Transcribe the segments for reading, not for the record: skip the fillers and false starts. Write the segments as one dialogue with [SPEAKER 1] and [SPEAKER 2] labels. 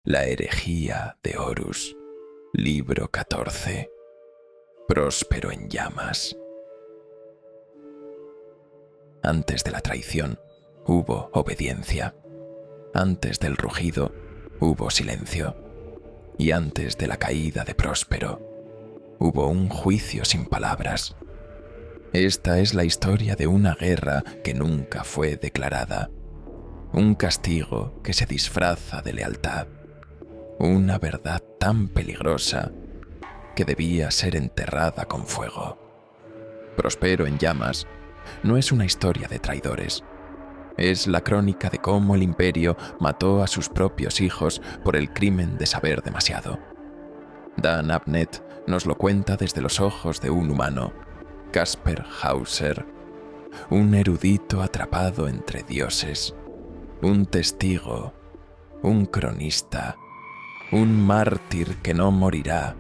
[SPEAKER 1] La herejía de Horus, libro 14. Próspero en llamas. Antes de la traición hubo obediencia. Antes del rugido hubo silencio. Y antes de la caída de Próspero hubo un juicio sin palabras. Esta es la historia de una guerra que nunca fue declarada. Un castigo que se disfraza de lealtad. Una verdad tan peligrosa que debía ser enterrada con fuego. Próspero en llamas no es una historia de traidores. Es la crónica de cómo el imperio mató a sus propios hijos por el crimen de saber demasiado. Dan Abnett nos lo cuenta desde los ojos de un humano, Kaspar Hauser, un erudito atrapado entre dioses, un testigo, un cronista, un mártir que no morirá,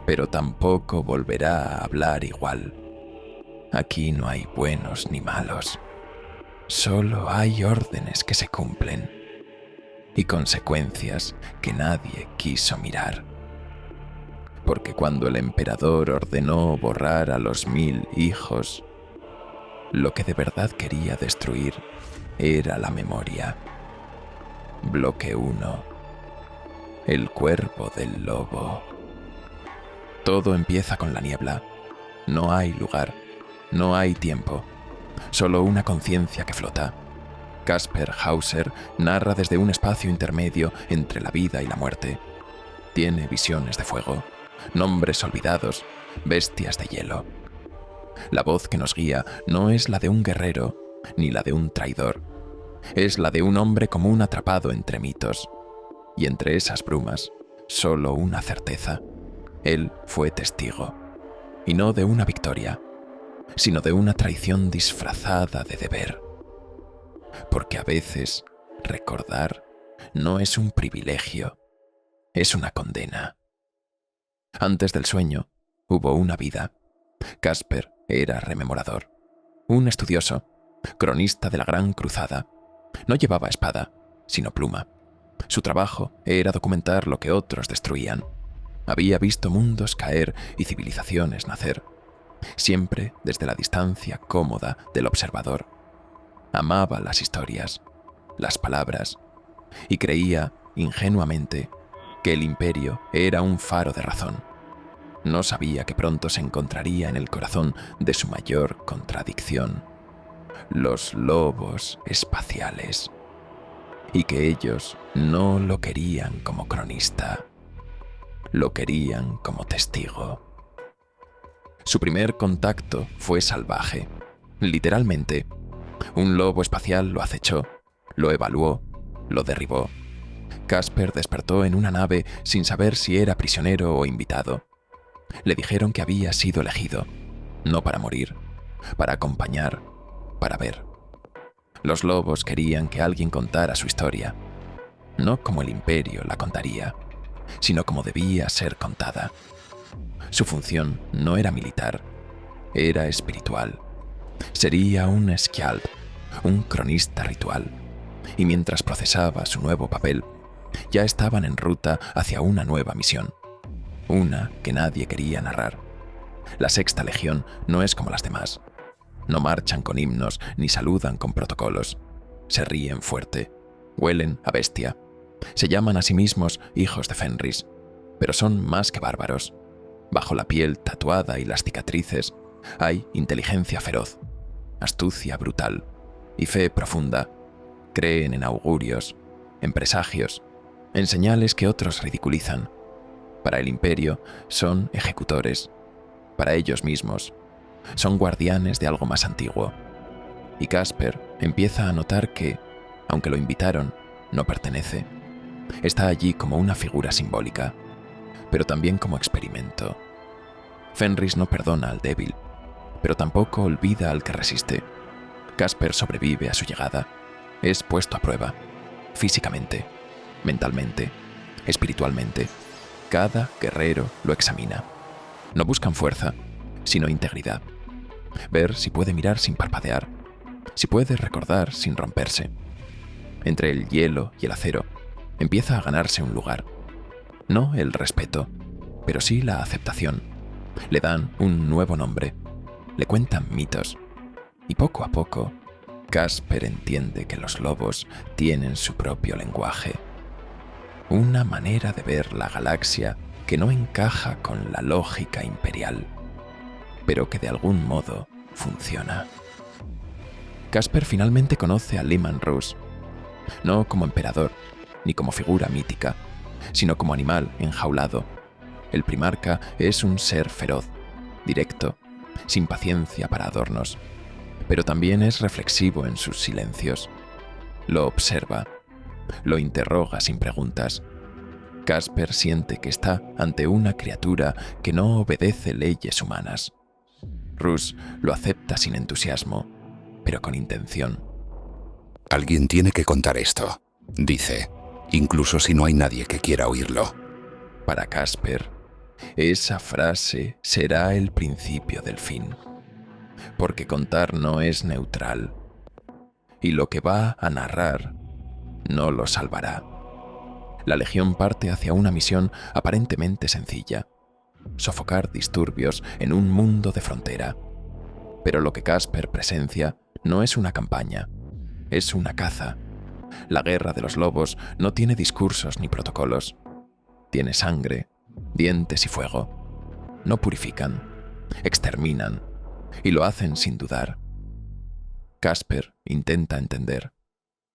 [SPEAKER 1] pero tampoco volverá a hablar igual. Aquí no hay buenos ni malos, solo hay órdenes que se cumplen y consecuencias que nadie quiso mirar. Porque cuando el emperador ordenó borrar a los 1000 hijos, lo que de verdad quería destruir era la memoria. Bloque 1. El cuerpo del lobo. Todo empieza con la niebla. No hay lugar, no hay tiempo, solo una conciencia que flota. Kaspar Hauser narra desde un espacio intermedio entre la vida y la muerte. Tiene visiones de fuego, nombres olvidados, bestias de hielo. La voz que nos guía no es la de un guerrero, ni la de un traidor. Es la de un hombre común atrapado entre mitos. Y entre esas brumas, solo una certeza. Él fue testigo. Y no de una victoria, sino de una traición disfrazada de deber. Porque a veces, recordar no es un privilegio, es una condena. Antes del sueño, hubo una vida. Kaspar era rememorador, un estudioso, cronista de la Gran Cruzada. No llevaba espada, sino pluma. Su trabajo era documentar lo que otros destruían. Había visto mundos caer y civilizaciones nacer, siempre desde la distancia cómoda del observador. Amaba las historias, las palabras, y creía, ingenuamente, que el imperio era un faro de razón. No sabía que pronto se encontraría en el corazón de su mayor contradicción: los lobos espaciales. Y que ellos no lo querían como cronista, lo querían como testigo. Su primer contacto fue salvaje, literalmente. Un lobo espacial lo acechó, lo evaluó, lo derribó. Kaspar despertó en una nave sin saber si era prisionero o invitado. Le dijeron que había sido elegido, no para morir, para acompañar, para ver. Los lobos querían que alguien contara su historia, no como el imperio la contaría, sino como debía ser contada. Su función no era militar, era espiritual. Sería un Skjald, un cronista ritual, y mientras procesaba su nuevo papel, ya estaban en ruta hacia una nueva misión, una que nadie quería narrar. La Sexta Legión no es como las demás. No marchan con himnos ni saludan con protocolos. Se ríen fuerte, huelen a bestia. Se llaman a sí mismos hijos de Fenris, pero son más que bárbaros. Bajo la piel tatuada y las cicatrices hay inteligencia feroz, astucia brutal y fe profunda. Creen en augurios, en presagios, en señales que otros ridiculizan. Para el imperio son ejecutores, para ellos mismos son guardianes de algo más antiguo. Y Kaspar empieza a notar que, aunque lo invitaron, no pertenece. Está allí como una figura simbólica, pero también como experimento. Fenris no perdona al débil, pero tampoco olvida al que resiste. Kaspar sobrevive a su llegada. Es puesto a prueba, físicamente, mentalmente, espiritualmente. Cada guerrero lo examina. No buscan fuerza, sino integridad. Ver si puede mirar sin parpadear, si puede recordar sin romperse. Entre el hielo y el acero, Empieza a ganarse un lugar. No el respeto, pero sí la aceptación. Le dan un nuevo nombre, le cuentan mitos. Y poco a poco, Casper entiende que los lobos tienen su propio lenguaje. Una manera de ver la galaxia que no encaja con la lógica imperial, pero que de algún modo funciona. Casper finalmente conoce a Leman Russ, no como emperador, ni como figura mítica, sino como animal enjaulado. El primarca es un ser feroz, directo, sin paciencia para adornos, pero también es reflexivo en sus silencios. Lo observa, lo interroga sin preguntas. Casper siente que está ante una criatura que no obedece leyes humanas. Russ lo acepta sin entusiasmo, pero con intención.
[SPEAKER 2] Alguien tiene que contar esto, dice, incluso si no hay nadie que quiera oírlo.
[SPEAKER 1] Para Casper, esa frase será el principio del fin, porque contar no es neutral, y lo que va a narrar no lo salvará. La Legión parte hacia una misión aparentemente sencilla: sofocar disturbios en un mundo de frontera. Pero lo que Casper presencia no es una campaña, es una caza. La guerra de los lobos no tiene discursos ni protocolos. Tiene sangre, dientes y fuego. No purifican, exterminan, y lo hacen sin dudar. Casper intenta entender,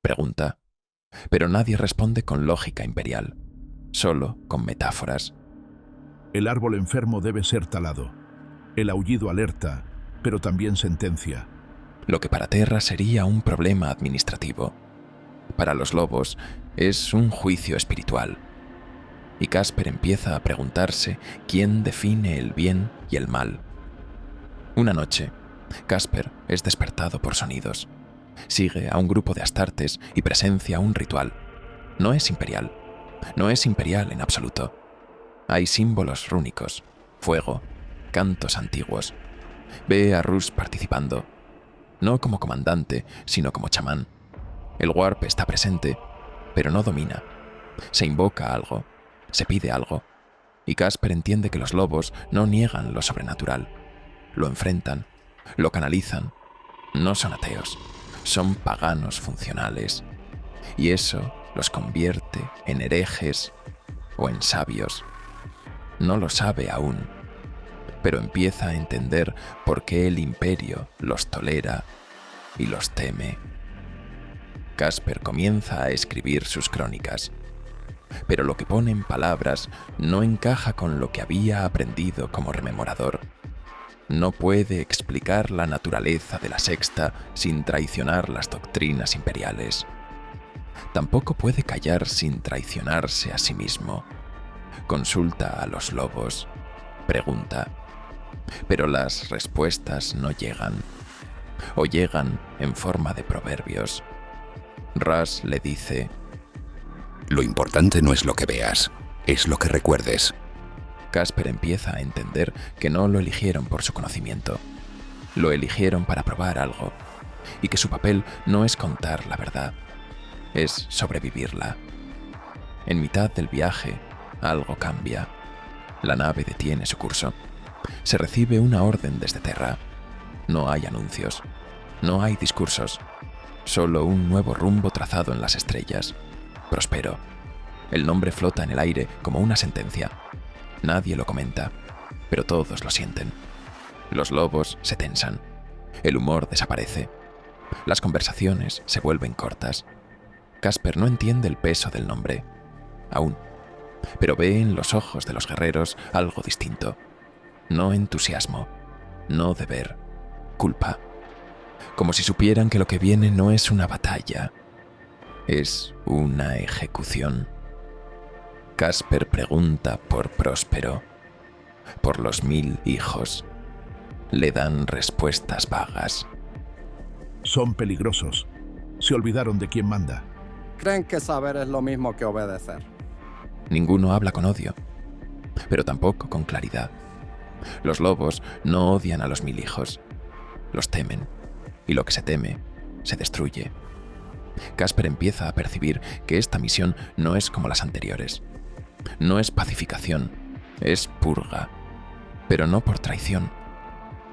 [SPEAKER 1] pregunta, pero nadie responde con lógica imperial, solo con metáforas.
[SPEAKER 3] El árbol enfermo debe ser talado. El aullido alerta, pero también sentencia.
[SPEAKER 1] Lo que para Terra sería un problema administrativo, para los lobos es un juicio espiritual. Y Casper empieza a preguntarse quién define el bien y el mal. Una noche, Casper es despertado por sonidos. Sigue a un grupo de astartes y presencia un ritual. No es imperial. No es imperial en absoluto. Hay símbolos rúnicos, fuego, cantos antiguos. Ve a Russ participando, no como comandante, sino como chamán. El Warp está presente, pero no domina. Se invoca algo, se pide algo, y Casper entiende que los lobos no niegan lo sobrenatural. Lo enfrentan, lo canalizan. No son ateos, son paganos funcionales. Y eso los convierte en herejes o en sabios. No lo sabe aún, pero empieza a entender por qué el imperio los tolera y los teme. Casper comienza a escribir sus crónicas, pero lo que pone en palabras no encaja con lo que había aprendido como rememorador. No puede explicar la naturaleza de la Sexta sin traicionar las doctrinas imperiales. Tampoco puede callar sin traicionarse a sí mismo. Consulta a los lobos, pregunta, pero las respuestas no llegan, o llegan en forma de proverbios. Russ le dice:
[SPEAKER 2] lo importante no es lo que veas, es lo que recuerdes.
[SPEAKER 1] Casper empieza a entender que no lo eligieron por su conocimiento. Lo eligieron para probar algo, y que su papel no es contar la verdad, es sobrevivirla. En mitad del viaje, algo cambia. La nave detiene su curso. Se recibe una orden desde Terra. No hay anuncios, no hay discursos, solo un nuevo rumbo trazado en las estrellas. Próspero. El nombre flota en el aire como una sentencia. Nadie lo comenta, pero todos lo sienten. Los lobos se tensan. El humor desaparece. Las conversaciones se vuelven cortas. Casper no entiende el peso del nombre, aún, pero ve en los ojos de los guerreros algo distinto. No entusiasmo, no deber, culpa. Como si supieran que lo que viene no es una batalla, es una ejecución. Casper pregunta por Próspero, por los 1000 hijos. Le dan respuestas vagas.
[SPEAKER 3] Son peligrosos. Se olvidaron de quién manda.
[SPEAKER 4] Creen que saber es lo mismo que obedecer.
[SPEAKER 1] Ninguno habla con odio, pero tampoco con claridad. Los lobos no odian a los 1000 hijos. Los temen, y lo que se teme se destruye. Casper empieza a percibir que esta misión no es como las anteriores. No es pacificación, es purga, pero no por traición,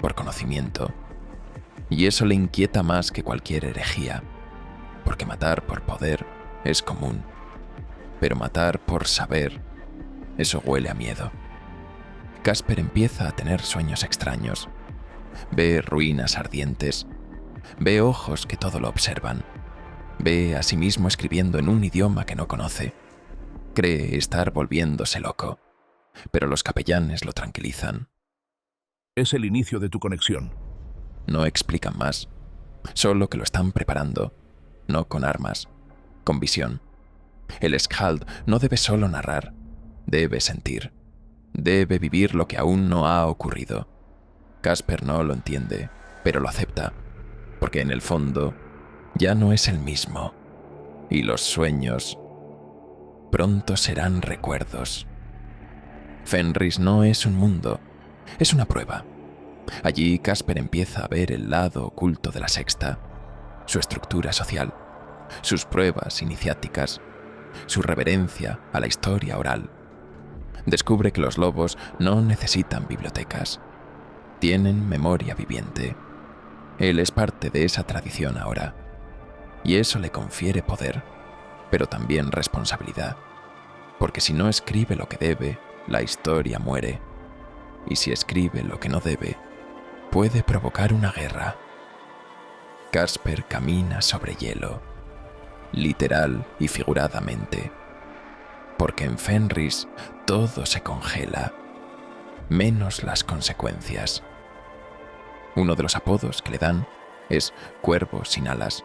[SPEAKER 1] por conocimiento. Y eso le inquieta más que cualquier herejía, porque matar por poder es común, pero matar por saber, eso huele a miedo. Casper empieza a tener sueños extraños. Ve ruinas ardientes, ve ojos que todo lo observan, ve a sí mismo escribiendo en un idioma que no conoce. Cree estar volviéndose loco, pero los capellanes lo tranquilizan.
[SPEAKER 3] Es el inicio de tu conexión.
[SPEAKER 1] No explican más, solo que lo están preparando, no con armas, con visión. El Skald no debe solo narrar, debe sentir, debe vivir lo que aún no ha ocurrido. Casper no lo entiende, pero lo acepta, porque en el fondo ya no es el mismo, y los sueños pronto serán recuerdos. Fenris no es un mundo, es una prueba. Allí Casper empieza a ver el lado oculto de la Sexta, su estructura social, sus pruebas iniciáticas, su reverencia a la historia oral. Descubre que los lobos no necesitan bibliotecas, tienen memoria viviente. Él es parte de esa tradición ahora, y eso le confiere poder, pero también responsabilidad, porque si no escribe lo que debe, la historia muere, y si escribe lo que no debe, puede provocar una guerra. Casper camina sobre hielo, literal y figuradamente, porque en Fenris todo se congela, menos las consecuencias. Uno de los apodos que le dan es Cuervo sin alas,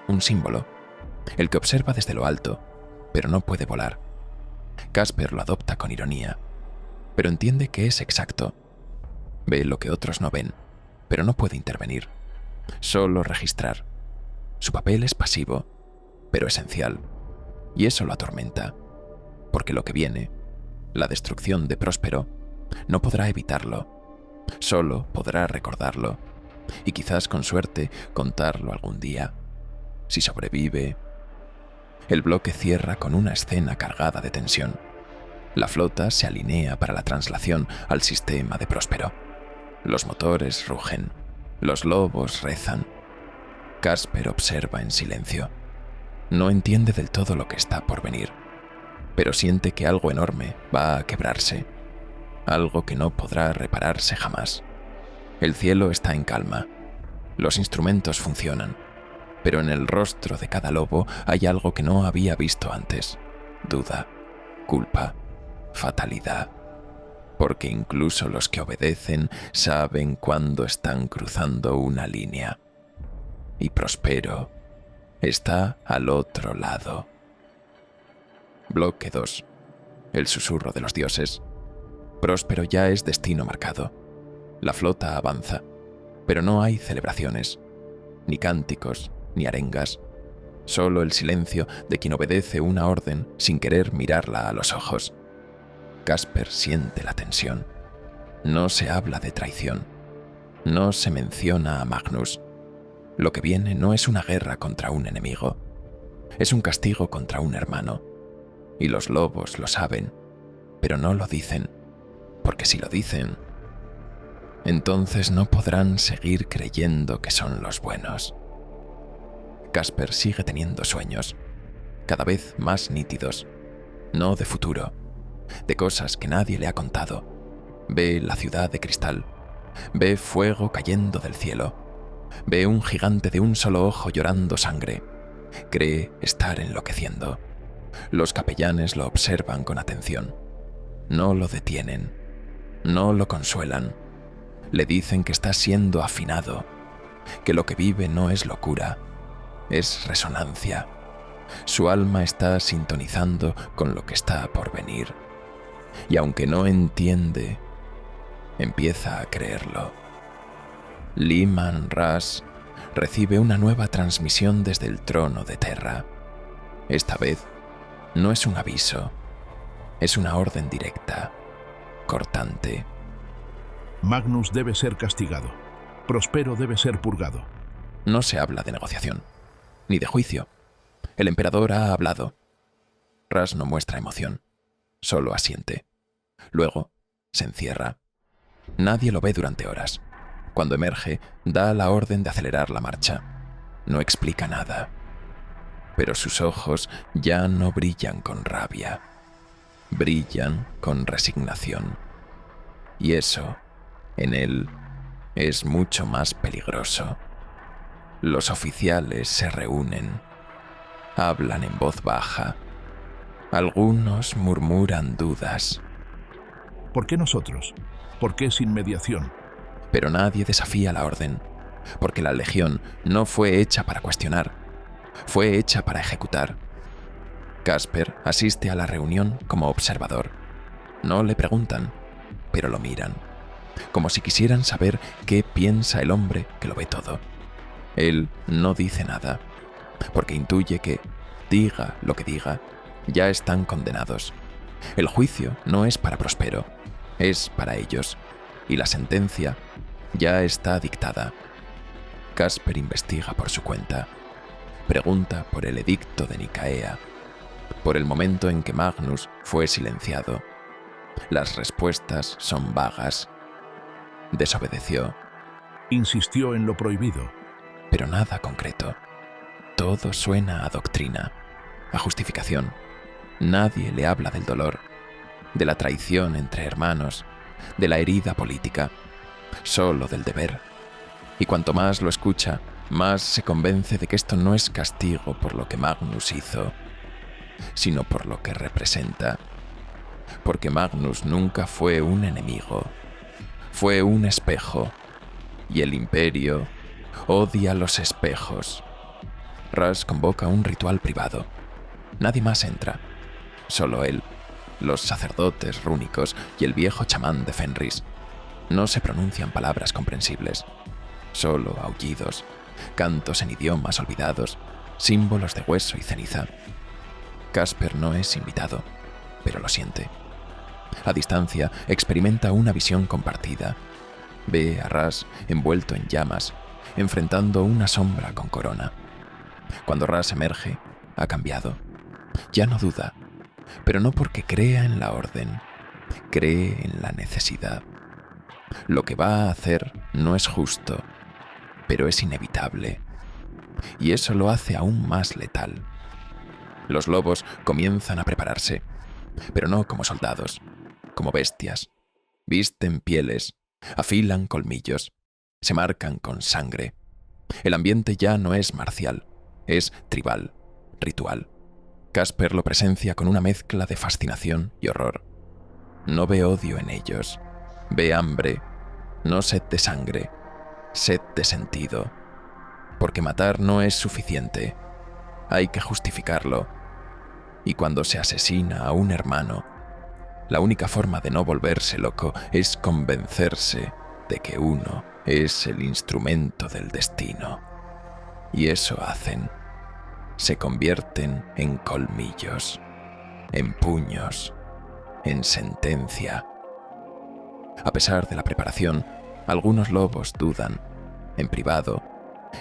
[SPEAKER 1] un símbolo, el que observa desde lo alto, pero no puede volar. Casper lo adopta con ironía, pero entiende que es exacto. Ve lo que otros no ven, pero no puede intervenir, solo registrar. Su papel es pasivo, pero esencial, y eso lo atormenta, porque lo que viene, la destrucción de Próspero, no podrá evitarlo, solo podrá recordarlo, y quizás con suerte contarlo algún día. Si sobrevive... El bloque cierra con una escena cargada de tensión. La flota se alinea para la traslación al sistema de Próspero. Los motores rugen, los lobos rezan. Casper observa en silencio. No entiende del todo lo que está por venir, pero siente que algo enorme va a quebrarse, algo que no podrá repararse jamás. El cielo está en calma, los instrumentos funcionan, pero en el rostro de cada lobo hay algo que no había visto antes: duda, culpa, fatalidad, porque incluso los que obedecen saben cuándo están cruzando una línea. Y Próspero está al otro lado. Bloque 2. El susurro de los dioses. Próspero ya es destino marcado. La flota avanza, pero no hay celebraciones, ni cánticos, ni arengas, solo el silencio de quien obedece una orden sin querer mirarla a los ojos. Casper siente la tensión. No se habla de traición. No se menciona a Magnus. Lo que viene no es una guerra contra un enemigo. Es un castigo contra un hermano. Y los lobos lo saben, pero no lo dicen, porque si lo dicen, entonces no podrán seguir creyendo que son los buenos. Casper sigue teniendo sueños, cada vez más nítidos, no de futuro, de cosas que nadie le ha contado. Ve la ciudad de cristal, ve fuego cayendo del cielo, ve un gigante de un solo ojo llorando sangre. Cree estar enloqueciendo. Los capellanes lo observan con atención. No lo detienen, no lo consuelan. Le dicen que está siendo afinado, que lo que vive no es locura, es resonancia. Su alma está sintonizando con lo que está por venir. Y aunque no entiende, empieza a creerlo. Leman Russ recibe una nueva transmisión desde el trono de Terra. Esta vez no es un aviso, es una orden directa, cortante.
[SPEAKER 3] Magnus debe ser castigado. Próspero debe ser purgado.
[SPEAKER 1] No se habla de negociación, ni de juicio, El emperador ha hablado. Ras no muestra emoción, solo asiente. Luego se encierra. Nadie lo ve durante horas. Cuando emerge, da la orden de acelerar la marcha. No explica nada. Pero sus ojos ya no brillan con rabia. Brillan con resignación. Y eso, en él, es mucho más peligroso. Los oficiales se reúnen. Hablan en voz baja. Algunos murmuran dudas.
[SPEAKER 3] ¿Por qué nosotros? ¿Por qué sin mediación?
[SPEAKER 1] Pero nadie desafía la orden, porque la legión no fue hecha para cuestionar, fue hecha para ejecutar. Casper asiste a la reunión como observador. No le preguntan, pero lo miran, como si quisieran saber qué piensa el hombre que lo ve todo. Él no dice nada, porque intuye que, diga lo que diga, ya están condenados. El juicio no es para Prospero, es para ellos, y la sentencia ya está dictada. Casper investiga por su cuenta. Pregunta por el edicto de Nicaea, por el momento en que Magnus fue silenciado. Las respuestas son vagas. Desobedeció,
[SPEAKER 3] Insistió en lo prohibido.
[SPEAKER 1] pero nada concreto. Todo suena a doctrina, a justificación. Nadie le habla del dolor, de la traición entre hermanos, de la herida política, solo del deber. Y cuanto más lo escucha, más se convence de que esto no es castigo por lo que Magnus hizo, sino por lo que representa. Porque Magnus nunca fue un enemigo, fue un espejo, y el imperio odia los espejos. Ras convoca un ritual privado. Nadie más entra, solo él, los sacerdotes rúnicos y el viejo chamán de Fenris. No se pronuncian palabras comprensibles, solo aullidos, cantos en idiomas olvidados, símbolos de hueso y ceniza. Casper no es invitado, pero lo siente. A distancia experimenta una visión compartida. Ve a Ras envuelto en llamas, enfrentando una sombra con corona. Cuando Ras emerge, ha cambiado. Ya no duda, pero no porque crea en la orden, cree en la necesidad. Lo que va a hacer no es justo, pero es inevitable. Y eso lo hace aún más letal. Los lobos comienzan a prepararse, pero no como soldados, como bestias. Visten pieles, afilan colmillos, se marcan con sangre. El ambiente ya no es marcial, es tribal, ritual. Casper lo presencia con una mezcla de fascinación y horror. No ve odio en ellos, ve hambre, no sed de sangre, sed de sentido. Porque matar no es suficiente, hay que justificarlo. Y cuando se asesina a un hermano, la única forma de no volverse loco es convencerse de que uno es el instrumento del destino. Y eso hacen. Se convierten en colmillos, en puños, en sentencia. A pesar de la preparación, algunos lobos dudan, en privado,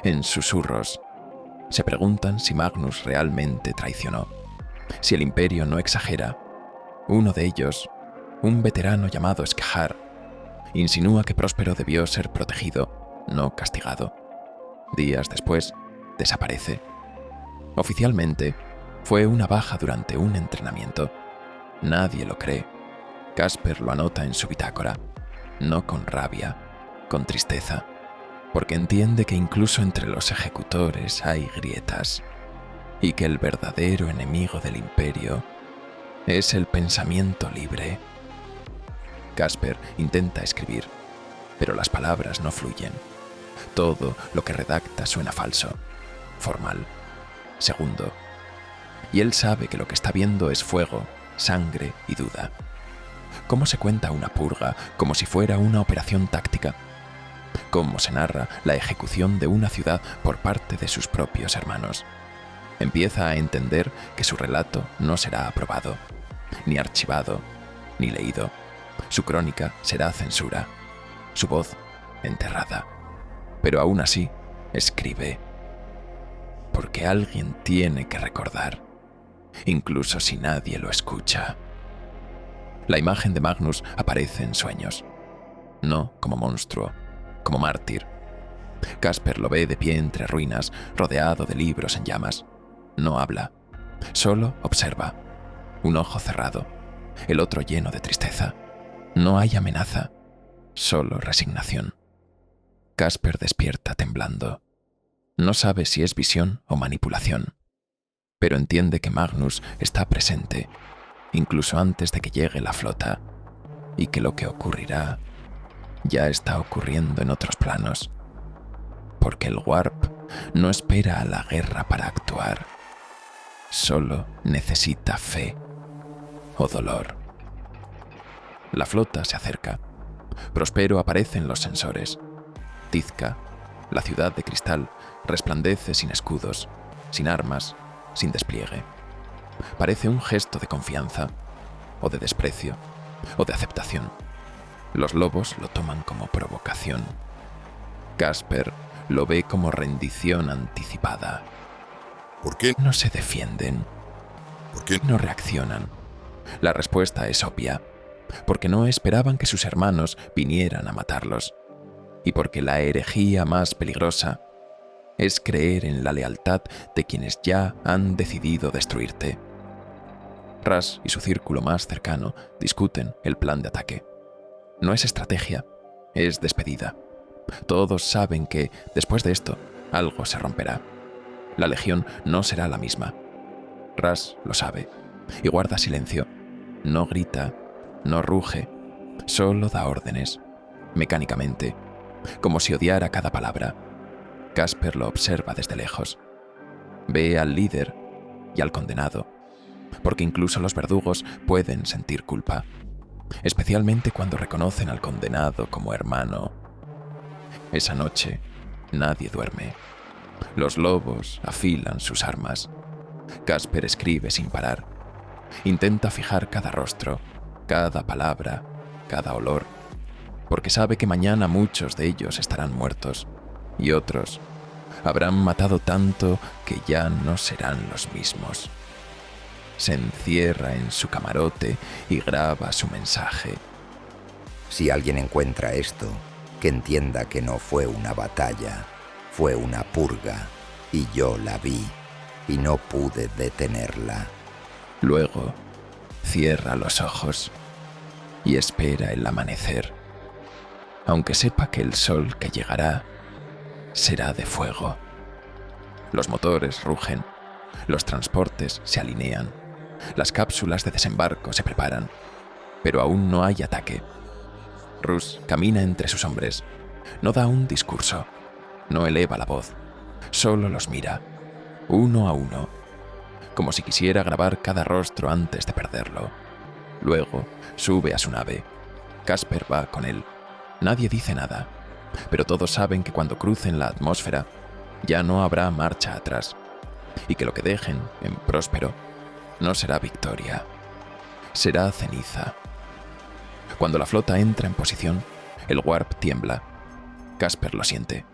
[SPEAKER 1] en susurros. Se preguntan si Magnus realmente traicionó, si el imperio no exagera. Uno de ellos, un veterano llamado Skehar, insinúa que Próspero debió ser protegido, no castigado. Días después, desaparece. Oficialmente, fue una baja durante un entrenamiento. Nadie lo cree. Casper lo anota en su bitácora, no con rabia, con tristeza, porque entiende que incluso entre los ejecutores hay grietas, y que el verdadero enemigo del imperio es el pensamiento libre. Casper intenta escribir, pero las palabras no fluyen. Todo lo que redacta suena falso, formal, segundo. Y él sabe que lo que está viendo es fuego, sangre y duda. ¿Cómo se cuenta una purga como si fuera una operación táctica? ¿Cómo se narra la ejecución de una ciudad por parte de sus propios hermanos? Empieza a entender que su relato no será aprobado, ni archivado, ni leído. Su crónica será censura, su voz enterrada. Pero aún así, escribe. porque alguien tiene que recordar, incluso si nadie lo escucha. La imagen de Magnus aparece en sueños, no como monstruo, como mártir. Casper lo ve de pie entre ruinas, rodeado de libros en llamas. No habla, solo observa. Un ojo cerrado, el otro lleno de tristeza. No hay amenaza, solo resignación. Casper despierta temblando. No sabe si es visión o manipulación, pero entiende que Magnus está presente, incluso antes de que llegue la flota, y que lo que ocurrirá ya está ocurriendo en otros planos, porque el Warp no espera a la guerra para actuar, solo necesita fe o dolor. La flota se acerca. Prospero aparece en los sensores. Tizca, la ciudad de cristal, resplandece sin escudos, sin armas, sin despliegue. Parece un gesto de confianza, o de desprecio, o de aceptación. Los lobos lo toman como provocación. Casper lo ve como rendición anticipada.
[SPEAKER 5] ¿Por qué?
[SPEAKER 1] No se defienden,
[SPEAKER 5] ¿Por qué?
[SPEAKER 1] no reaccionan. La respuesta es obvia, porque no esperaban que sus hermanos vinieran a matarlos, y porque la herejía más peligrosa es creer en la lealtad de quienes ya han decidido destruirte. Ras y su círculo más cercano discuten el plan de ataque. No es estrategia, es despedida. Todos saben que, después de esto, algo se romperá. La legión no será la misma. Ras lo sabe y guarda silencio. No grita, no ruge, solo da órdenes, mecánicamente, como si odiara cada palabra. Casper lo observa desde lejos. Ve al líder y al condenado, porque incluso los verdugos pueden sentir culpa, especialmente cuando reconocen al condenado como hermano. Esa noche, nadie duerme. Los lobos afilan sus armas. Casper escribe sin parar. Intenta fijar cada rostro, cada palabra, cada olor, porque sabe que mañana muchos de ellos estarán muertos y otros habrán matado tanto que ya no serán los mismos. Se encierra en su camarote y graba su mensaje.
[SPEAKER 6] Si alguien encuentra esto, que entienda que no fue una batalla, fue una purga, y yo la vi, y no pude detenerla.
[SPEAKER 1] Luego, cierra los ojos y espera el amanecer, aunque sepa que el sol que llegará será de fuego. Los motores rugen, los transportes se alinean, las cápsulas de desembarco se preparan, pero aún no hay ataque. Rus camina entre sus hombres, no da un discurso, no eleva la voz, solo los mira, uno a uno, como si quisiera grabar cada rostro antes de perderlo. Luego sube a su nave. Casper va con él. Nadie dice nada, pero todos saben que cuando crucen la atmósfera ya no habrá marcha atrás, y que lo que dejen en Próspero no será victoria, será ceniza. Cuando la flota entra en posición, el Warp tiembla. Casper lo siente,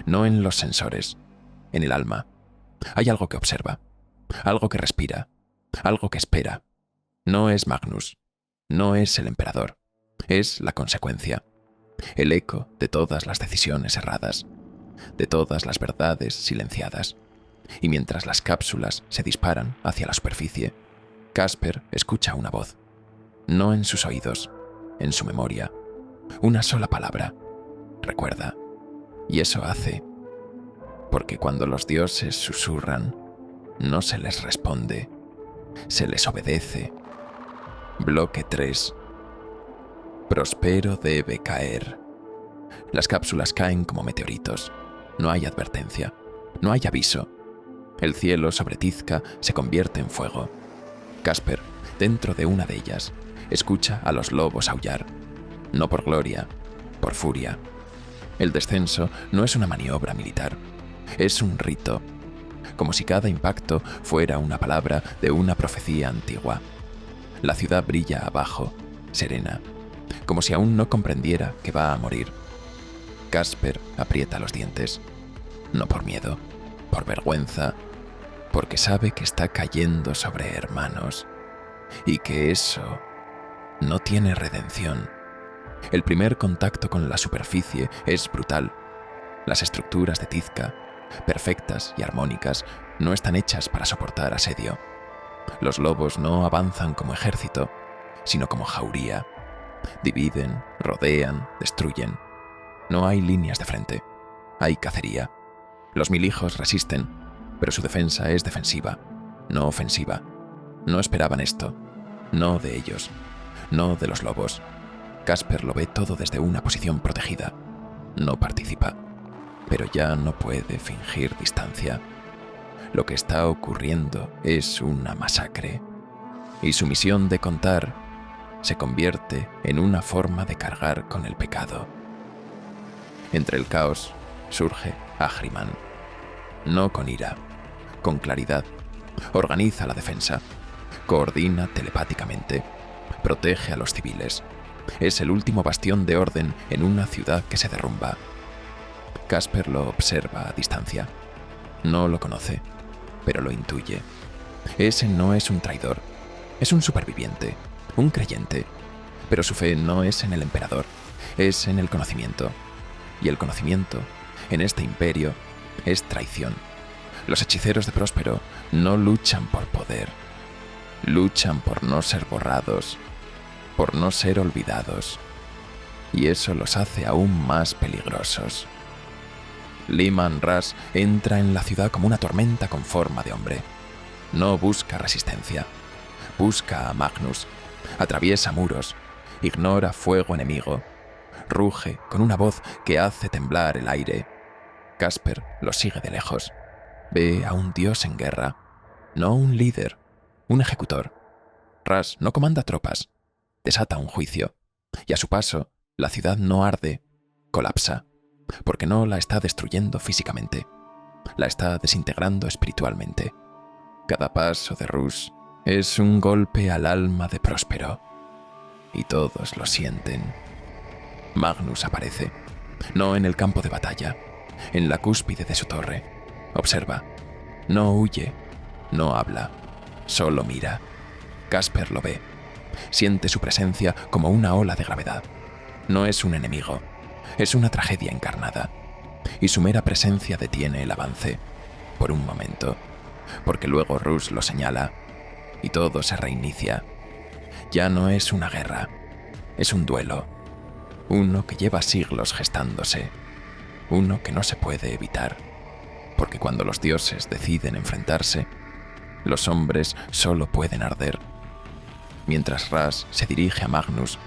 [SPEAKER 1] no en los sensores, en el alma. Hay algo que observa, algo que respira, algo que espera. No es Magnus, no es el emperador, es la consecuencia, el eco de todas las decisiones erradas, de todas las verdades silenciadas. Y mientras las cápsulas se disparan hacia la superficie, Casper escucha una voz, no en sus oídos, en su memoria, una sola palabra, recuerda, y eso hace, porque cuando los dioses susurran, no se les responde, se les obedece. Bloque 3. Próspero debe caer. Las cápsulas caen como meteoritos. No hay advertencia, no hay aviso. El cielo sobre Tizca se convierte en fuego. Casper, dentro de una de ellas, escucha a los lobos aullar. No por gloria, por furia. El descenso no es una maniobra militar, es un rito, como si cada impacto fuera una palabra de una profecía antigua. La ciudad brilla abajo, serena, como si aún no comprendiera que va a morir. Casper aprieta los dientes, no por miedo, por vergüenza, porque sabe que está cayendo sobre hermanos y que eso no tiene redención. El primer contacto con la superficie es brutal. Las estructuras de Tizca, perfectas y armónicas, no están hechas para soportar asedio. Los lobos no avanzan como ejército, sino como jauría. Dividen, rodean, destruyen. No hay líneas de frente, hay cacería. Los 1000 hijos resisten, pero su defensa es defensiva, no ofensiva. No esperaban esto, no de ellos, no de los lobos. Casper lo ve todo desde una posición protegida. No participa, pero ya no puede fingir distancia. Lo que está ocurriendo es una masacre, y su misión de contar se convierte en una forma de cargar con el pecado. Entre el caos surge Ahriman. No con ira, con claridad. Organiza la defensa, coordina telepáticamente, protege a los civiles. Es el último bastión de orden en una ciudad que se derrumba. Casper lo observa a distancia. No lo conoce, pero lo intuye. Ese no es un traidor, es un superviviente, un creyente. Pero su fe no es en el emperador, es en el conocimiento. Y el conocimiento, en este imperio, es traición. Los hechiceros de Próspero no luchan por poder, luchan por no ser borrados, por no ser olvidados. Y eso los hace aún más peligrosos. Leman Russ entra en la ciudad como una tormenta con forma de hombre. No busca resistencia, busca a Magnus, atraviesa muros, ignora fuego enemigo, ruge con una voz que hace temblar el aire. Casper lo sigue de lejos. Ve a un dios en guerra, no un líder, un ejecutor. Russ no comanda tropas, desata un juicio, y a su paso la ciudad no arde, colapsa, porque no la está destruyendo físicamente, la está desintegrando espiritualmente. Cada paso de Russ es un golpe al alma de Próspero, y todos lo sienten. Magnus aparece, no en el campo de batalla, en la cúspide de su torre. Observa, no huye, no habla, solo mira. Casper lo ve, siente su presencia como una ola de gravedad. No es un enemigo, es una tragedia encarnada, y su mera presencia detiene el avance, por un momento, porque luego Russ lo señala, y todo se reinicia. Ya no es una guerra, es un duelo, uno que lleva siglos gestándose, uno que no se puede evitar, porque cuando los dioses deciden enfrentarse, los hombres solo pueden arder. Mientras Russ se dirige a Magnus,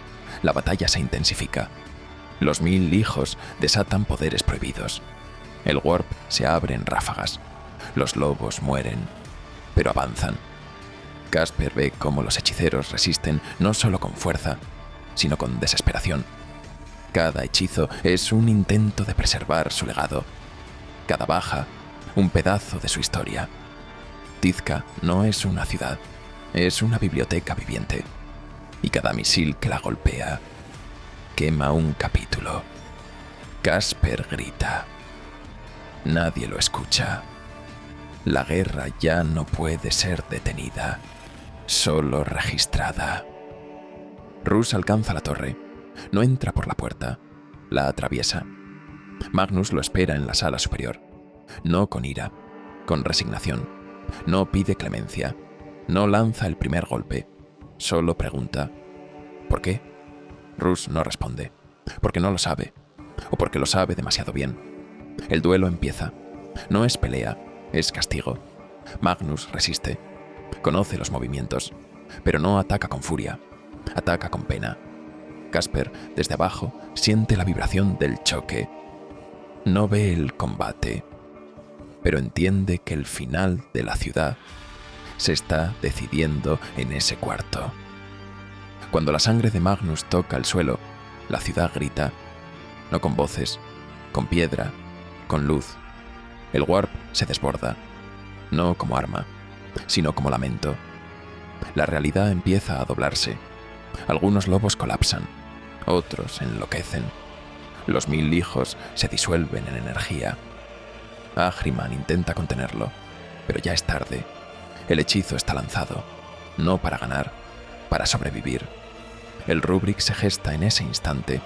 [SPEAKER 1] la batalla se intensifica. Los 1000 hijos desatan poderes prohibidos. El Warp se abre en ráfagas. Los lobos mueren, pero avanzan. Casper ve cómo los hechiceros resisten no solo con fuerza, sino con desesperación. Cada hechizo es un intento de preservar su legado. Cada baja, un pedazo de su historia. Tizca no es una ciudad, es una biblioteca viviente. Y cada misil que la golpea quema un capítulo. Casper grita. Nadie lo escucha. La guerra ya no puede ser detenida, solo registrada. Russ alcanza la torre. No entra por la puerta, la atraviesa. Magnus lo espera en la sala superior. No con ira, con resignación. No pide clemencia. No lanza el primer golpe. Solo pregunta: ¿por qué? Russ no responde, porque no lo sabe, o porque lo sabe demasiado bien. El duelo empieza. No es pelea, es castigo. Magnus resiste. Conoce los movimientos, pero no ataca con furia. Ataca con pena. Casper, desde abajo, siente la vibración del choque. No ve el combate, pero entiende que el final de la ciudad se está decidiendo en ese cuarto. Cuando la sangre de Magnus toca el suelo, la ciudad grita, no con voces, con piedra, con luz. El Warp se desborda, no como arma, sino como lamento. La realidad empieza a doblarse. Algunos lobos colapsan, otros enloquecen. Los 1000 hijos se disuelven en energía. Ahriman intenta contenerlo, pero ya es tarde. El hechizo está lanzado, no para ganar, para sobrevivir. El Rubrik se gesta en ese instante,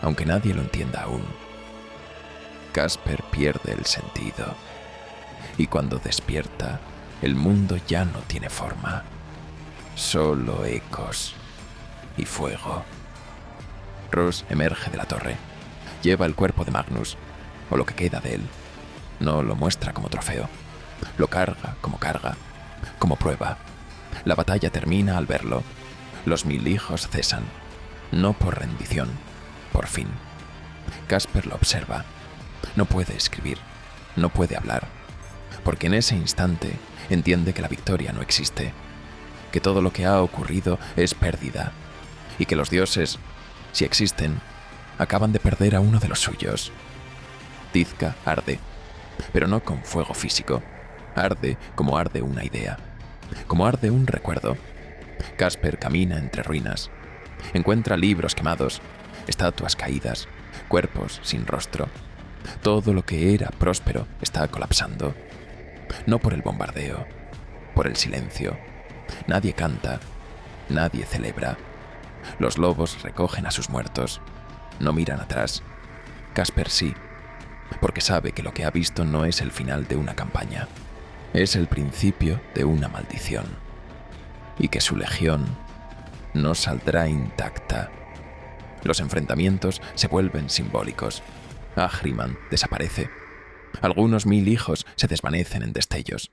[SPEAKER 1] aunque nadie lo entienda aún. Casper pierde el sentido, y cuando despierta, el mundo ya no tiene forma, solo ecos y fuego. Ross emerge de la torre, lleva el cuerpo de Magnus, o lo que queda de él. No lo muestra como trofeo, lo carga, como prueba. La batalla termina al verlo. Los 1000 hijos cesan, no por rendición, por fin. Casper lo observa. No puede escribir, no puede hablar, porque en ese instante entiende que la victoria no existe, que todo lo que ha ocurrido es pérdida, y que los dioses, si existen, acaban de perder a uno de los suyos. Tizca arde, pero no con fuego físico. Arde como arde una idea, como arde un recuerdo. Casper camina entre ruinas. Encuentra libros quemados, estatuas caídas, cuerpos sin rostro. Todo lo que era próspero está colapsando. No por el bombardeo, por el silencio. Nadie canta, nadie celebra. Los lobos recogen a sus muertos. No miran atrás. Casper sí, porque sabe que lo que ha visto no es el final de una campaña. Es el principio de una maldición. Y que su legión no saldrá intacta. Los enfrentamientos se vuelven simbólicos. Ahriman desaparece. Algunos 1000 hijos se desvanecen en destellos.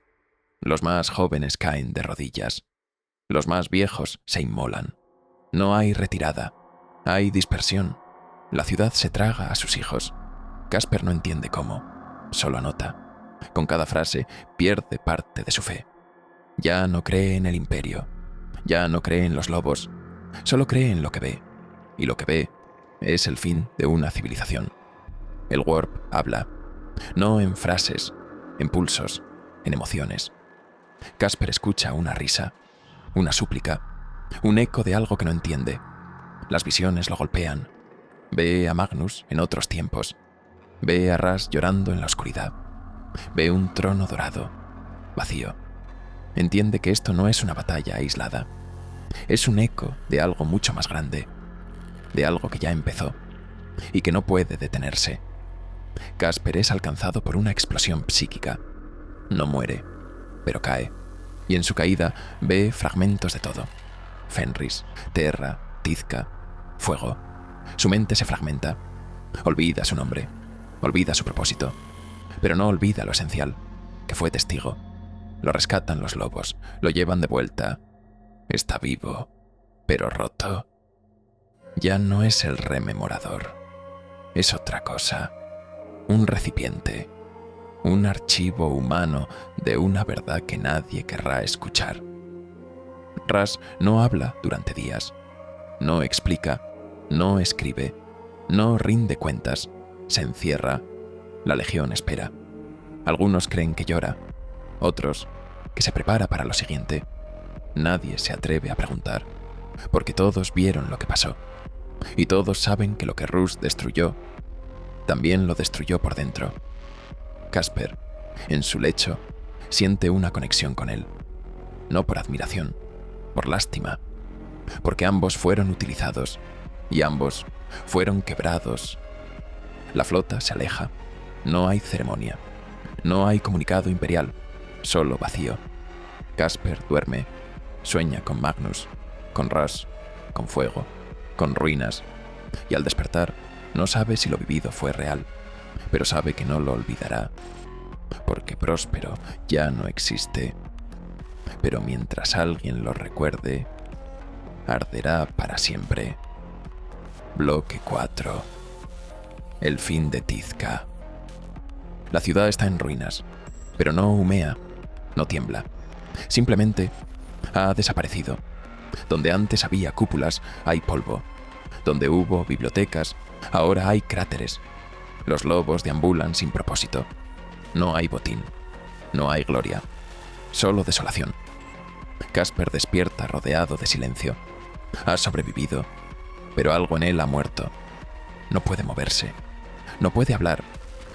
[SPEAKER 1] Los más jóvenes caen de rodillas. Los más viejos se inmolan. No hay retirada. Hay dispersión. La ciudad se traga a sus hijos. Casper no entiende cómo. Solo anota. Con cada frase pierde parte de su fe. Ya no cree en el imperio. Ya no cree en los lobos. Solo cree en lo que ve. Y lo que ve es el fin de una civilización. El Warp habla. No en frases, en pulsos, en emociones. Casper escucha una risa, una súplica, un eco de algo que no entiende. Las visiones lo golpean. Ve a Magnus en otros tiempos. Ve a Ras llorando en la oscuridad. Ve un trono dorado, vacío. Entiende que esto no es una batalla aislada. Es un eco de algo mucho más grande, de algo que ya empezó y que no puede detenerse. Casper es alcanzado por una explosión psíquica. No muere, pero cae, y en su caída ve fragmentos de todo. Fenris, Terra, Tizca, fuego. Su mente se fragmenta. Olvida su nombre, olvida su propósito, pero no olvida lo esencial, que fue testigo. Lo rescatan los lobos, lo llevan de vuelta. Está vivo, pero roto. Ya no es el rememorador. Es otra cosa. Un recipiente. Un archivo humano de una verdad que nadie querrá escuchar. Ras no habla durante días. No explica. No escribe. No rinde cuentas. Se encierra. La legión espera. Algunos creen que llora. Otros que se prepara para lo siguiente. Nadie se atreve a preguntar, porque todos vieron lo que pasó. Y todos saben que lo que Rus destruyó, también lo destruyó por dentro. Casper, en su lecho, siente una conexión con él. No por admiración, por lástima. Porque ambos fueron utilizados, y ambos fueron quebrados. La flota se aleja. No hay ceremonia. No hay comunicado imperial. Solo vacío. Casper duerme. Sueña con Magnus, con Ras, con fuego, con ruinas, y al despertar no sabe si lo vivido fue real, pero sabe que no lo olvidará, porque Próspero ya no existe. Pero mientras alguien lo recuerde, arderá para siempre. Bloque 4. El fin de Tizca. La ciudad está en ruinas, pero no humea, no tiembla. Simplemente ha desaparecido. Donde antes había cúpulas, hay polvo. Donde hubo bibliotecas, ahora hay cráteres. Los lobos deambulan sin propósito. No hay botín. No hay gloria. Solo desolación. Casper despierta rodeado de silencio. Ha sobrevivido, pero algo en él ha muerto. No puede moverse. No puede hablar.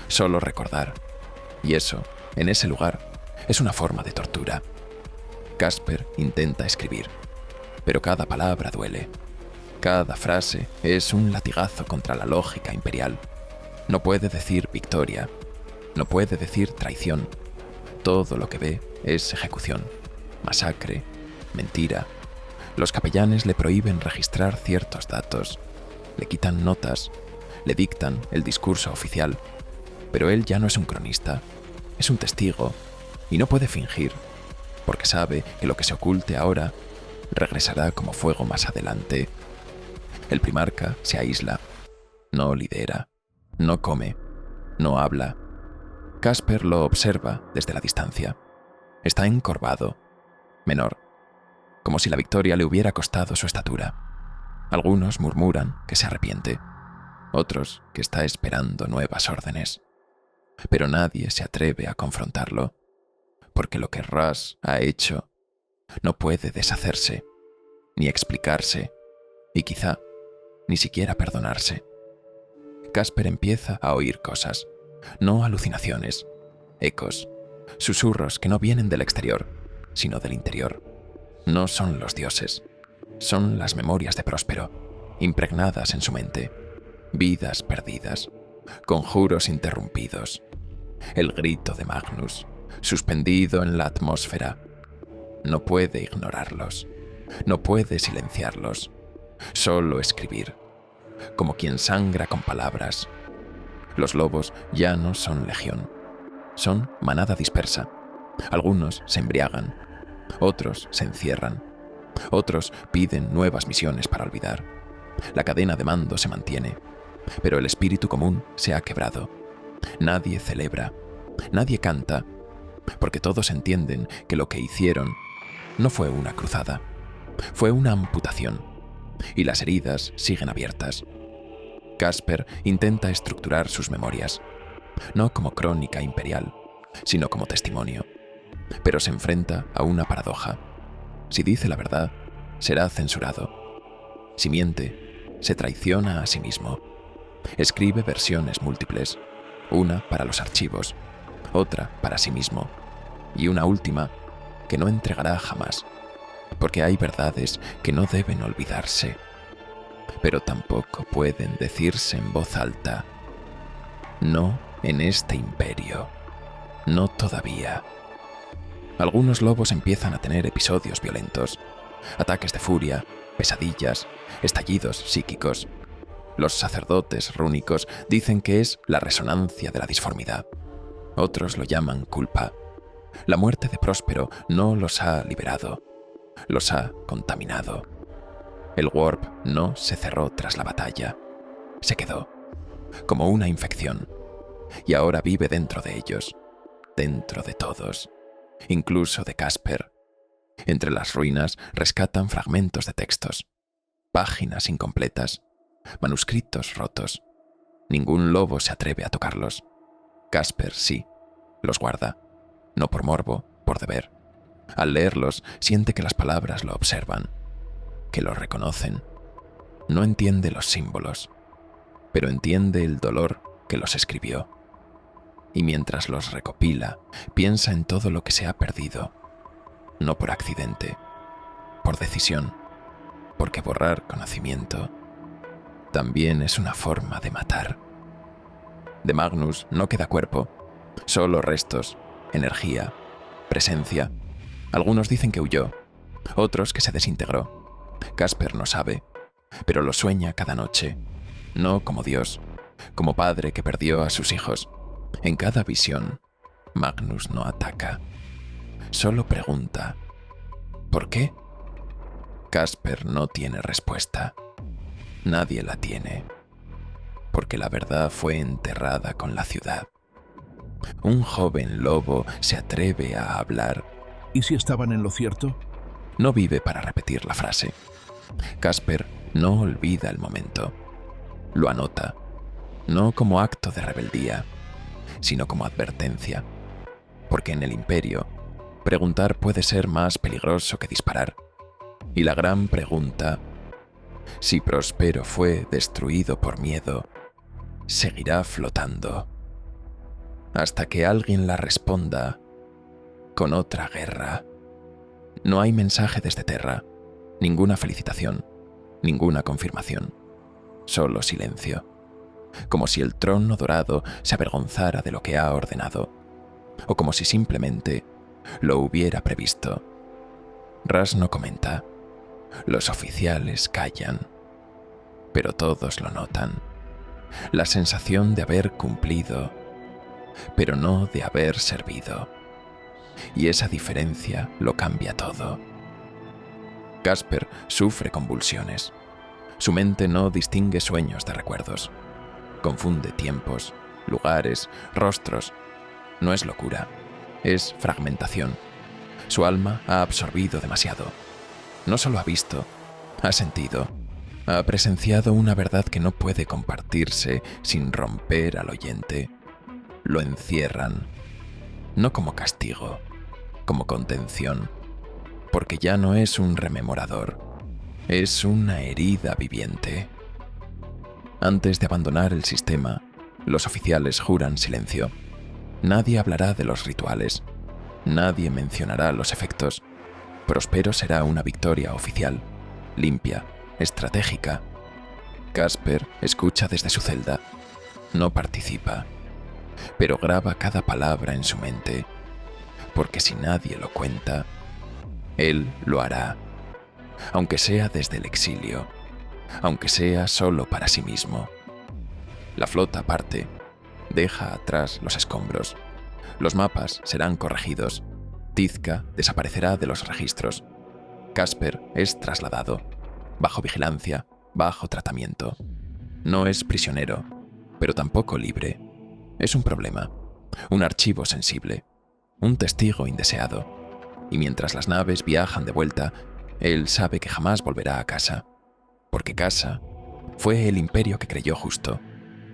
[SPEAKER 1] Solo recordar. Y eso, en ese lugar, es una forma de tortura. Casper intenta escribir, pero cada palabra duele. Cada frase es un latigazo contra la lógica imperial. No puede decir victoria, no puede decir traición. Todo lo que ve es ejecución, masacre, mentira. Los capellanes le prohíben registrar ciertos datos, le quitan notas, le dictan el discurso oficial. Pero él ya no es un cronista, es un testigo, y no puede fingir, porque sabe que lo que se oculte ahora regresará como fuego más adelante. El primarca se aísla, no lidera, no come, no habla. Casper lo observa desde la distancia. Está encorvado, menor, como si la victoria le hubiera costado su estatura. Algunos murmuran que se arrepiente, otros que está esperando nuevas órdenes. Pero nadie se atreve a confrontarlo, porque lo que Rush ha hecho no puede deshacerse, ni explicarse, y quizá ni siquiera perdonarse. Casper empieza a oír cosas, no alucinaciones, ecos, susurros que no vienen del exterior, sino del interior. No son los dioses, son las memorias de Próspero, impregnadas en su mente, vidas perdidas, conjuros interrumpidos. El grito de Magnus, suspendido en la atmósfera. No puede ignorarlos, no puede silenciarlos, solo escribir, como quien sangra con palabras. Los lobos ya no son legión, son manada dispersa. Algunos se embriagan, otros se encierran, otros piden nuevas misiones para olvidar. La cadena de mando se mantiene, pero el espíritu común se ha quebrado. Nadie celebra, nadie canta, porque todos entienden que lo que hicieron no fue una cruzada, fue una amputación, y las heridas siguen abiertas. Casper intenta estructurar sus memorias, no como crónica imperial, sino como testimonio, pero se enfrenta a una paradoja. Si dice la verdad, será censurado. Si miente, se traiciona a sí mismo. Escribe versiones múltiples, una para los archivos, otra para sí mismo, y una última que no entregará jamás, porque hay verdades que no deben olvidarse, pero tampoco pueden decirse en voz alta. No en este imperio, no todavía. Algunos lobos empiezan a tener episodios violentos, ataques de furia, pesadillas, estallidos psíquicos. Los sacerdotes rúnicos dicen que es la resonancia de la disformidad. Otros lo llaman culpa. La muerte de Próspero no los ha liberado, los ha contaminado. El Warp no se cerró tras la batalla, se quedó, como una infección, y ahora vive dentro de ellos, dentro de todos, incluso de Casper. Entre las ruinas rescatan fragmentos de textos, páginas incompletas, manuscritos rotos. Ningún lobo se atreve a tocarlos. Casper sí, los guarda, no por morbo, por deber. Al leerlos, siente que las palabras lo observan, que lo reconocen. No entiende los símbolos, pero entiende el dolor que los escribió. Y mientras los recopila, piensa en todo lo que se ha perdido, no por accidente, por decisión, porque borrar conocimiento también es una forma de matar. De Magnus no queda cuerpo, solo restos, energía, presencia. Algunos dicen que huyó, otros que se desintegró. Casper no sabe, pero lo sueña cada noche, no como Dios, como padre que perdió a sus hijos. En cada visión, Magnus no ataca, solo pregunta, ¿por qué? Casper no tiene respuesta. Nadie la tiene, porque la verdad fue enterrada con la ciudad. Un joven lobo se atreve a hablar.
[SPEAKER 3] ¿Y si estaban en lo cierto?
[SPEAKER 1] No vive para repetir la frase. Casper no olvida el momento. Lo anota, no como acto de rebeldía, sino como advertencia. Porque en el imperio, preguntar puede ser más peligroso que disparar. Y la gran pregunta, si Próspero fue destruido por miedo, seguirá flotando. hasta que alguien la responda con otra guerra. No hay mensaje desde Terra, ninguna felicitación, ninguna confirmación, solo silencio, como si el trono dorado se avergonzara de lo que ha ordenado, o como si simplemente lo hubiera previsto. Ras no comenta, los oficiales callan, pero todos lo notan. La sensación de haber cumplido, pero no de haber servido. Y esa diferencia lo cambia todo. Casper sufre convulsiones. Su mente no distingue sueños de recuerdos. Confunde tiempos, lugares, rostros. No es locura, es fragmentación. Su alma ha absorbido demasiado. No solo ha visto, ha sentido, ha presenciado una verdad que no puede compartirse sin romper al oyente. Lo encierran, no como castigo, como contención, porque ya no es un rememorador, es una herida viviente. Antes de abandonar el sistema, los oficiales juran silencio. Nadie hablará de los rituales, nadie mencionará los efectos. Próspero será una victoria oficial, limpia, estratégica. Casper escucha desde su celda, no participa, pero graba cada palabra en su mente, porque si nadie lo cuenta, él lo hará, aunque sea desde el exilio, aunque sea solo para sí mismo. La flota parte, deja atrás los escombros, los mapas serán corregidos, Tizca desaparecerá de los registros, Casper es trasladado, bajo vigilancia, bajo tratamiento. No es prisionero, pero tampoco libre. Es un problema, un archivo sensible, un testigo indeseado. Y mientras las naves viajan de vuelta, él sabe que jamás volverá a casa, porque casa fue el imperio que creyó justo,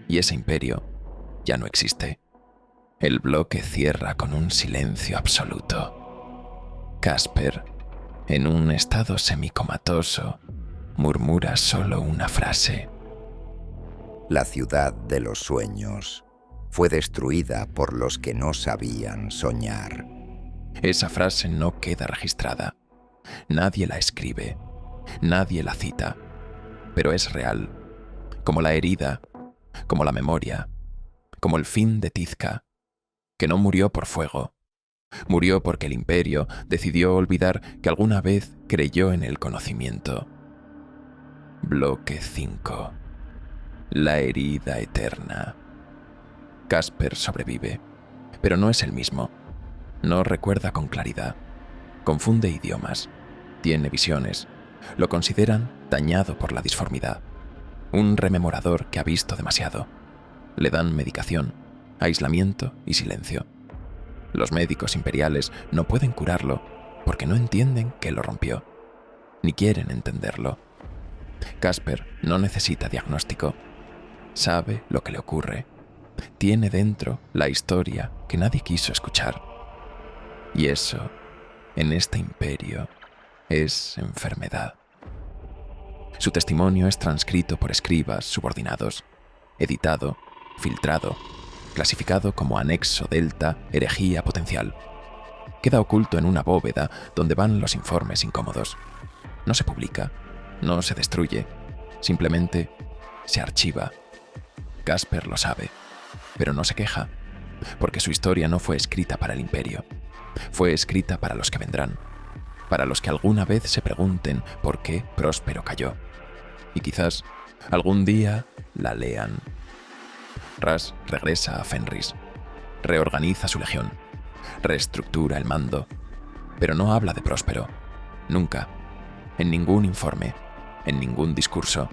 [SPEAKER 1] y ese imperio ya no existe. El bloque cierra con un silencio absoluto. Casper, en un estado semicomatoso, murmura solo una frase.
[SPEAKER 6] La ciudad de los sueños fue destruida por los que no sabían soñar.
[SPEAKER 1] Esa frase no queda registrada. Nadie la escribe, nadie la cita, pero es real, como la herida, como la memoria, como el fin de Tizca, que no murió por fuego, murió porque el imperio decidió olvidar que alguna vez creyó en el conocimiento. Bloque 5. La herida eterna. Casper sobrevive, pero no es el mismo. No recuerda con claridad. Confunde idiomas. Tiene visiones. Lo consideran dañado por la disformidad. Un rememorador que ha visto demasiado. Le dan medicación, aislamiento y silencio. Los médicos imperiales no pueden curarlo porque no entienden que lo rompió, ni quieren entenderlo. Casper no necesita diagnóstico. Sabe lo que le ocurre. Tiene dentro la historia que nadie quiso escuchar. Y eso, en este imperio, es enfermedad. Su testimonio es transcrito por escribas subordinados, editado, filtrado, clasificado como anexo delta, herejía potencial. Queda oculto en una bóveda donde van los informes incómodos. No se publica, no se destruye, simplemente se archiva. Casper lo sabe, pero no se queja, porque su historia no fue escrita para el imperio. Fue escrita para los que vendrán, para los que alguna vez se pregunten por qué Próspero cayó. Y quizás algún día la lean. Ras regresa a Fenris, reorganiza su legión, reestructura el mando, pero no habla de Próspero, nunca, en ningún informe, en ningún discurso.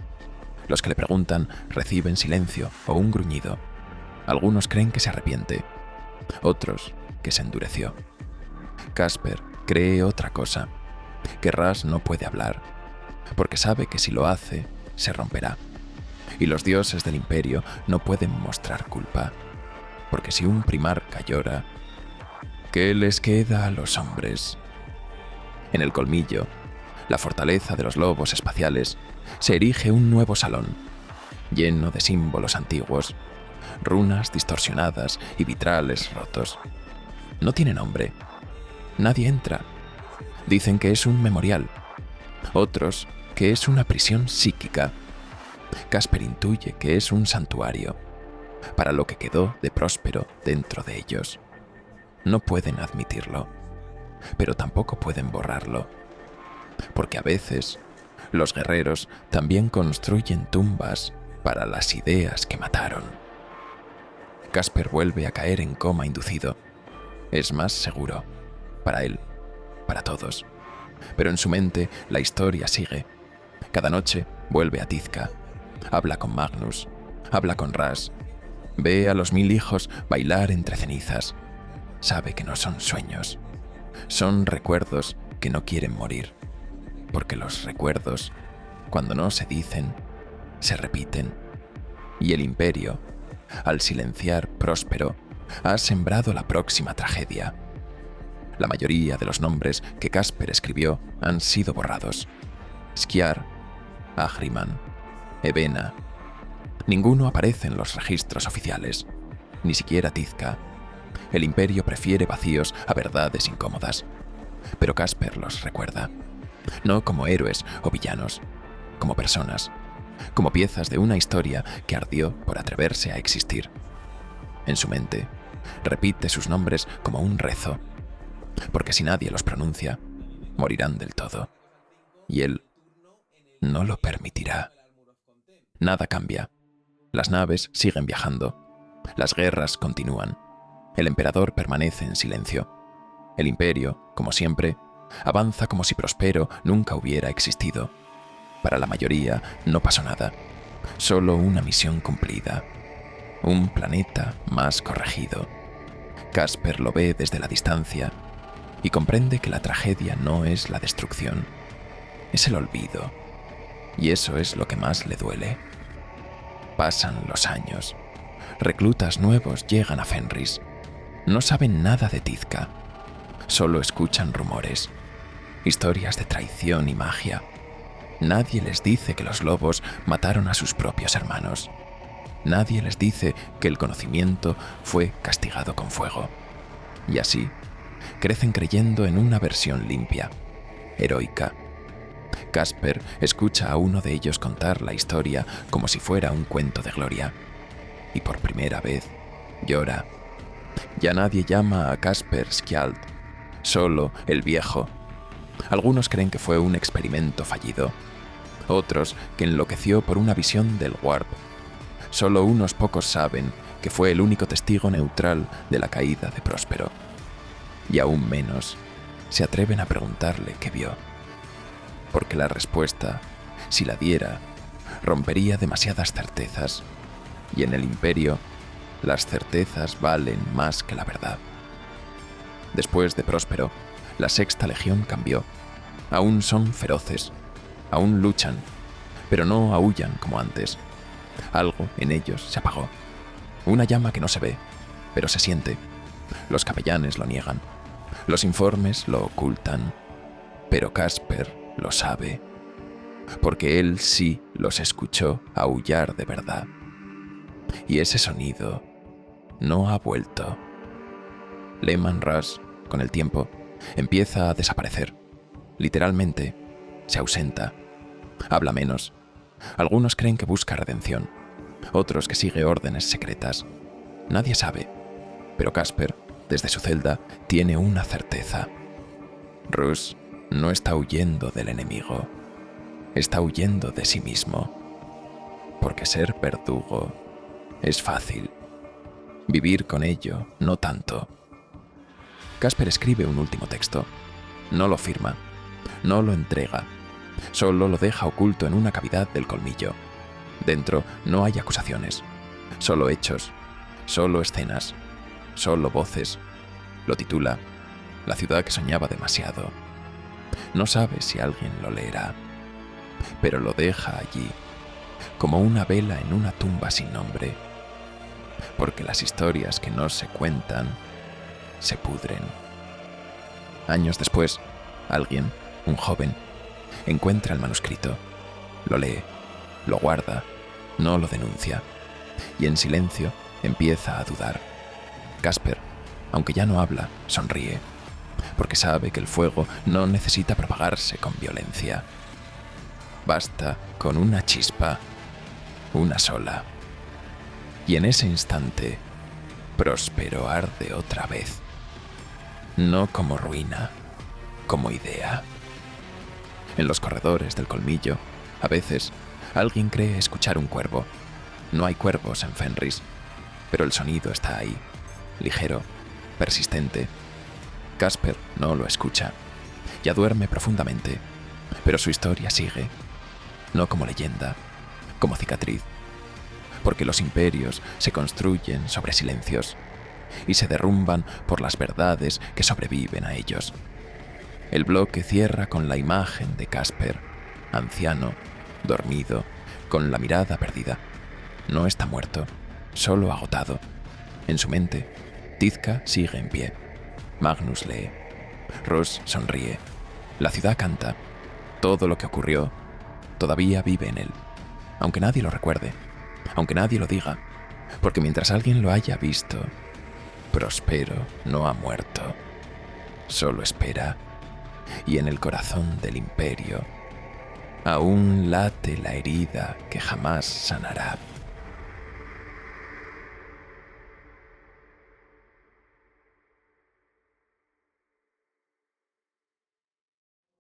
[SPEAKER 1] Los que le preguntan reciben silencio o un gruñido. Algunos creen que se arrepiente, otros que se endureció. Casper cree otra cosa, que Ras no puede hablar, porque sabe que si lo hace, se romperá. Y los dioses del imperio no pueden mostrar culpa, porque si un primarca llora, ¿qué les queda a los hombres? En el colmillo, la fortaleza de los lobos espaciales, se erige un nuevo salón, lleno de símbolos antiguos, runas distorsionadas y vitrales rotos. No tiene nombre. Nadie entra. Dicen que es un memorial. Otros que es una prisión psíquica. Casper intuye que es un santuario para lo que quedó de Próspero dentro de ellos. No pueden admitirlo, pero tampoco pueden borrarlo, porque a veces los guerreros también construyen tumbas para las ideas que mataron. Casper vuelve a caer en coma inducido. Es más seguro, para él, para todos. Pero en su mente la historia sigue. Cada noche vuelve a Tizca, habla con Magnus, habla con Ras, ve a los 1000 hijos bailar entre cenizas. Sabe que no son sueños, son recuerdos que no quieren morir, porque los recuerdos, cuando no se dicen, se repiten. Y el Imperio, al silenciar Próspero, ha sembrado la próxima tragedia. La mayoría de los nombres que Casper escribió han sido borrados. Skjar, Ahriman, Ebena. Ninguno aparece en los registros oficiales, ni siquiera Tizca. El Imperio prefiere vacíos a verdades incómodas, pero Casper los recuerda, no como héroes o villanos, como personas, como piezas de una historia que ardió por atreverse a existir. En su mente, repite sus nombres como un rezo, porque si nadie los pronuncia, morirán del todo. Y él no lo permitirá. Nada cambia. Las naves siguen viajando. Las guerras continúan. El emperador permanece en silencio. El Imperio, como siempre, avanza como si Próspero nunca hubiera existido. Para la mayoría no pasó nada. Solo una misión cumplida. Un planeta más corregido. Casper lo ve desde la distancia y comprende que la tragedia no es la destrucción, es el olvido. Y eso es lo que más le duele. Pasan los años. Reclutas nuevos llegan a Fenris. No saben nada de Tizca. Solo escuchan rumores. Historias de traición y magia. Nadie les dice que los lobos mataron a sus propios hermanos. Nadie les dice que el conocimiento fue castigado con fuego. Y así, crecen creyendo en una versión limpia, heroica. Casper escucha a uno de ellos contar la historia como si fuera un cuento de gloria. Y por primera vez, llora. Ya nadie llama a Casper Skjald, solo el viejo. Algunos creen que fue un experimento fallido. Otros que enloqueció por una visión del Warp. Solo unos pocos saben que fue el único testigo neutral de la caída de Próspero. Y aún menos se atreven a preguntarle qué vio. Porque la respuesta, si la diera, rompería demasiadas certezas. Y en el Imperio, las certezas valen más que la verdad. Después de Próspero, la Sexta Legión cambió. Aún son feroces, aún luchan, pero no aúllan como antes. Algo en ellos se apagó. Una llama que no se ve, pero se siente. Los capellanes lo niegan. Los informes lo ocultan. Pero Casper lo sabe, porque él sí los escuchó aullar de verdad. Y ese sonido no ha vuelto. Leman Russ, con el tiempo, empieza a desaparecer. Literalmente, se ausenta. Habla menos. Algunos creen que busca redención, otros que sigue órdenes secretas. Nadie sabe, pero Casper, desde su celda, tiene una certeza. Russ no está huyendo del enemigo, está huyendo de sí mismo. Porque ser verdugo es fácil. Vivir con ello, no tanto. Casper escribe un último texto. No lo firma, no lo entrega. Solo lo deja oculto en una cavidad del colmillo. Dentro no hay acusaciones, solo hechos, solo escenas, solo voces. Lo titula La ciudad que soñaba demasiado. No sabe si alguien lo leerá, pero lo deja allí, como una vela en una tumba sin nombre, porque las historias que no se cuentan se pudren. Años después, alguien, un joven, encuentra el manuscrito, lo lee, lo guarda, no lo denuncia, y en silencio Empieza a dudar. Casper, aunque ya no habla, sonríe, porque sabe que el fuego no necesita propagarse con violencia. Basta con una chispa, una sola. Y en ese instante, Próspero arde otra vez. No como ruina, como idea. En los corredores del colmillo, a veces, alguien cree escuchar un cuervo. No hay cuervos en Fenris, pero el sonido está ahí, ligero, persistente. Casper no lo escucha. Ya duerme profundamente, pero su historia sigue, no como leyenda, como cicatriz, porque los imperios se construyen sobre silencios y se derrumban por las verdades que sobreviven a ellos. El bloque cierra con la imagen de Casper, anciano, dormido, con la mirada perdida. No está muerto, solo agotado. En su mente, Tizca sigue en pie. Magnus lee. Ross sonríe. La ciudad canta. Todo lo que ocurrió todavía vive en él, aunque nadie lo recuerde, aunque nadie lo diga, porque mientras alguien lo haya visto, Próspero no ha muerto, solo espera, y en el corazón del imperio aún late la herida que jamás sanará.